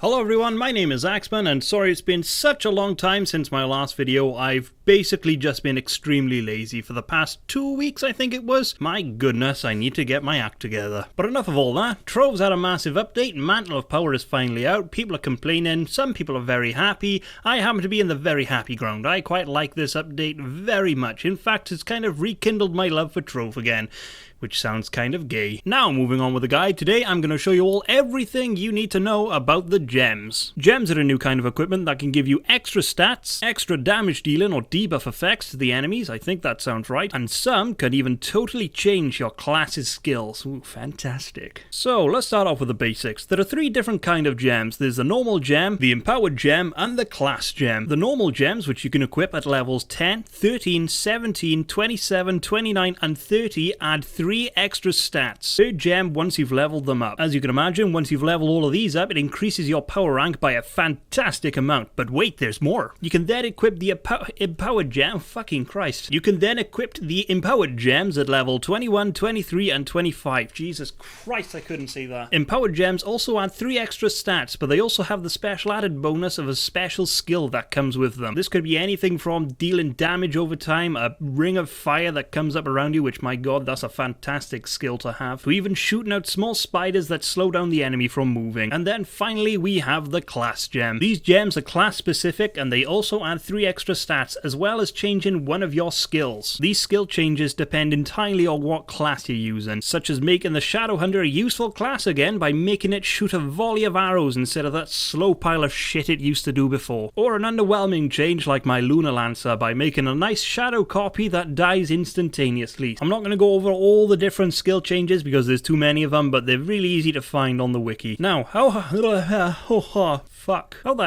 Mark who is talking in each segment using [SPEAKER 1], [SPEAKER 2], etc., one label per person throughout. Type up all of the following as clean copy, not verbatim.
[SPEAKER 1] Hello everyone, my name is Axemun, and sorry it's been such a long time since my last video. I've basically just been extremely lazy for the past 2 weeks, I think it was. My goodness, I need to get my act together. But enough of all that. Trove's had a massive update, Mantle of Power is finally out, people are complaining, some people are very happy. I happen to be in the very happy ground. I quite like this update very much. In fact, it's kind of rekindled my love for Trove again, which sounds kind of gay. Now, moving on with the guide, today I'm going to show you all everything you need to know about the gems. Gems are a new kind of equipment that can give you extra stats, extra damage dealing or debuff effects to the enemies, I think that sounds right, and some can even totally change your class's skills. Ooh, fantastic. So, let's start off with the basics. There are 3 different kind of gems. There's the normal gem, the empowered gem, and the class gem. The normal gems, which you can equip at levels 10, 13, 17, 27, 29, and 30, add 3 extra stats per gem once you've leveled them up. As you can imagine, once you've leveled all of these up, it increases your power rank by a fantastic amount. But wait, there's more. You can then equip the empowered gem. Fucking Christ. You can then equip the empowered gems at level 21, 23, and 25. Jesus Christ, I couldn't say that. Empowered gems also add 3 extra stats, but they also have the special added bonus of a special skill that comes with them. This could be anything from dealing damage over time, a ring of fire that comes up around you, which, my god, that's a fantastic skill to have, to even shooting out small spiders that slow down the enemy from moving. And then finally we have the class gem. These gems are class specific and they also add 3 extra stats as well as changing one of your skills. These skill changes depend entirely on what class you're using, such as making the Shadow Hunter a useful class again by making it shoot a volley of arrows instead of that slow pile of shit it used to do before, or an underwhelming change like my Lunar Lancer by making a nice shadow copy that dies instantaneously. I'm not going to go over all the different skill changes because there's too many of them, but they're really easy to find on the wiki. Now, how the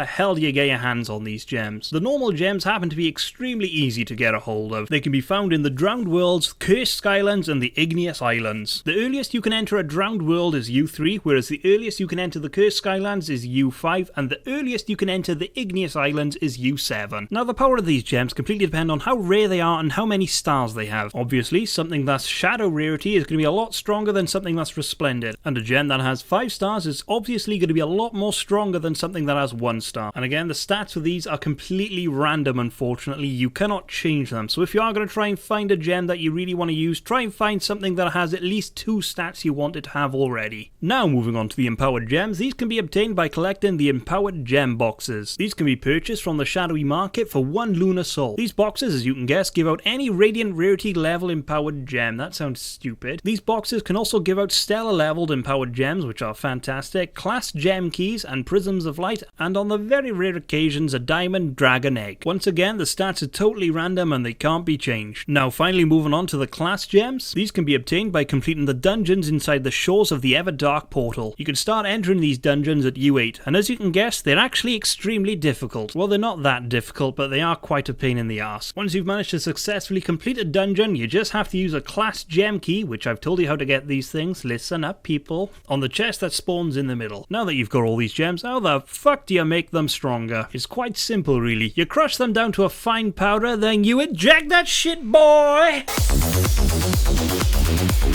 [SPEAKER 1] hell do you get your hands on these gems? The normal gems happen to be extremely easy to get a hold of. They can be found in the Drowned Worlds, Cursed Skylands, and the Igneous Islands. The earliest you can enter a Drowned World is U3, whereas the earliest you can enter the Cursed Skylands is U5, and the earliest you can enter the Igneous Islands is U7. Now, the power of these gems completely depend on how rare they are and how many stars they have. Obviously, something that's Shadow Rarity is going to be a lot stronger than something that's Resplendent, and a gem that has 5 stars is obviously going to be a lot more stronger than something that has 1 star. And again, the stats for these are completely random, unfortunately. You cannot change them. So if you are going to try and find a gem that you really want to use, try and find something that has at least 2 stats you want it to have already. Now, moving on to the empowered gems, these can be obtained by collecting the empowered gem boxes. These can be purchased from the shadowy market for 1 lunar soul. These boxes, as you can guess, give out any radiant rarity level empowered gem. That sounds stupid. These boxes can also give out stellar leveled empowered gems, which are fantastic, class gem keys and prisms of light, and on the very rare occasions a diamond dragon egg. Once again, the stats are totally random and they can't be changed. Now finally moving on to the class gems, these can be obtained by completing the dungeons inside the shores of the Everdark portal. You can start entering these dungeons at U8, and as you can guess, they're actually extremely difficult. Well, they're not that difficult, but they are quite a pain in the arse. Once you've managed to successfully complete a dungeon, you just have to use a class gem key, which I've told you how to get these things, listen up people, on the chest that spawns in the middle. Now that you've got all these gems, how the fuck do you make them stronger? It's quite simple really. You crush them down to a fine powder, then you eject that shit, boy!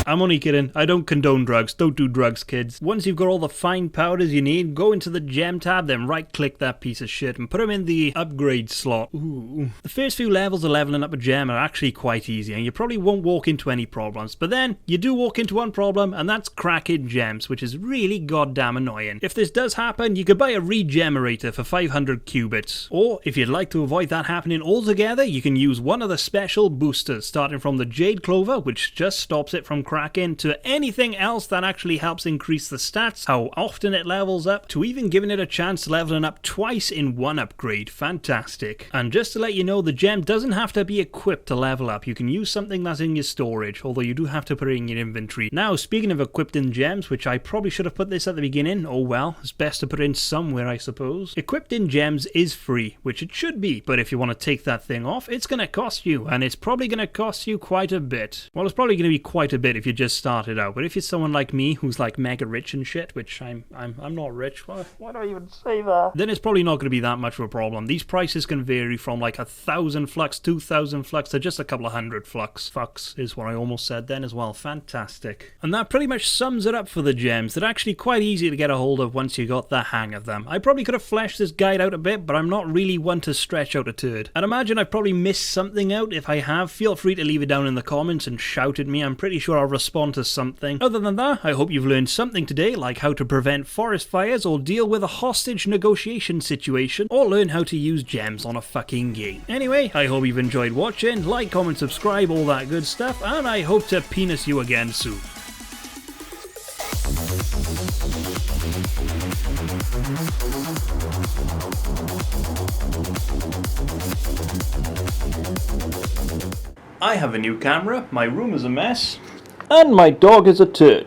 [SPEAKER 1] I'm only kidding. I don't condone drugs. Don't do drugs, kids. Once you've got all the fine powders you need, go into the gem tab, then right click that piece of shit and put them in the upgrade slot. Ooh. The first few levels of leveling up a gem are actually quite easy and you probably won't walk into any problems, but then you do walk into one problem and that's cracking gems, which is really goddamn annoying. If this does happen, you could buy a regenerator for 500 qubits, or if you'd like to avoid that happening altogether, you can use one of the special boosters, starting from the Jade Clover, which just stops it from cracking, to anything else that actually helps increase the stats, how often it levels up, to even giving it a chance leveling up twice in one upgrade. Fantastic. And just to let you know, the gem doesn't have to be equipped to level up. You can use something that's in your storage, although you do have to put it in your inventory. Now, speaking of equipped in gems, which I probably should have put this at the beginning, oh well, it's best to put it in somewhere, I suppose. Equipped in gems is free, which it should be, but if you want to take that thing off, it's going to cost you, and it's probably going to cost you quite a bit. Well, it's probably going to be quite quite a bit if you just started out, but if you're someone like me who's like mega rich and shit, which I'm not rich, why do I even say that? Then it's probably not going to be that much of a problem. These prices can vary from like 1,000 flux, 2,000 flux to just a couple of hundred flux. Fucks is what I almost said then as well. Fantastic. And that pretty much sums it up for the gems. They're actually quite easy to get a hold of once you got the hang of them. I probably could have fleshed this guide out a bit, but I'm not really one to stretch out a turd. I'd imagine I've probably missed something out. If I have, feel free to leave it down in the comments and shout at me. I'm pretty sure I'll respond to something. Other than that, I hope you've learned something today, like how to prevent forest fires or deal with a hostage negotiation situation, or learn how to use gems on a fucking game. Anyway, I hope you've enjoyed watching. Like, comment, subscribe, all that good stuff, and I hope to penis you again soon. I have a new camera, my room is a mess, and my dog is a turd.